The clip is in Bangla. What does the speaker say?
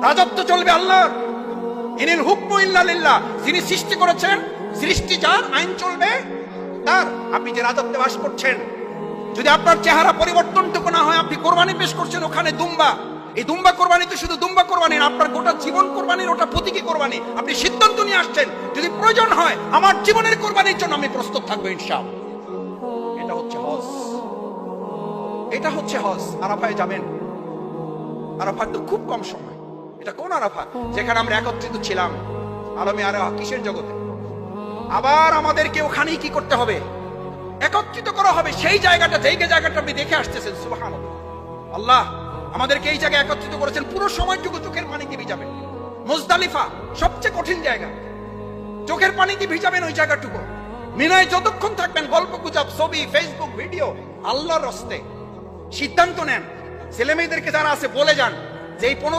রাজত্ব চলবে আল্লাহর। ইনিল হুকমু ইল্লা লিল্লাহ, যিনি সৃষ্টি করেছেন, সৃষ্টি যার, আইন চলবে তার। আপনি যে রাজত্বে বাস করছেন, যদি আপনার চেহারা পরিবর্তনটুকু না হয়, আপনি কোরবানি পেশ করছেন ওখানে দুম্বা, এই দুম্বা কোরবানি তো শুধু দুম্বা কোরবানি না, আপনার গোটা জীবন কোরবানির, ওটা প্রতীকী কোরবানি। আপনি সিদ্ধান্ত নিয়ে আসছেন, যদি প্রয়োজন হয় আমার জীবনের কোরবানির জন্য আমি প্রস্তুত থাকবো ইনশাআল্লাহ। এটা হচ্ছে হজ, এটা হচ্ছে হজ। আরাফায় যাবেন, আরাফার তো খুব কম সময়। এটা কোন আরাফা? যেখানে আমরা একত্রিত ছিলাম আলমে আরাফা কিসের জগতে। আবার আমাদেরকে ওখানেই কি করতে হবে? একত্রিত করা হবে। সেই জায়গাটা, যেই জায়গাটা আপনি দেখে আসতেছেন, সুবহানাল্লাহ, আল্লাহ আমাদেরকে এই জায়গায় একত্রিত করেছেন। পুরো সময়টুকু চোখের পানিতে ভিজাবেন। মুজদালিফা সবচেয়ে কঠিন জায়গা, চোখের পানিতে ভিজাবেন ওই জায়গাটুকু। মিনায় যতক্ষণ থাকবেন, গল্প গুজব, ছবি, ফেসবুক ভিডিও, আল্লাহর রাস্তে সিদ্ধান্ত নেন। ছেলে মেয়েদেরকে যারা আছে বলে যান যে এই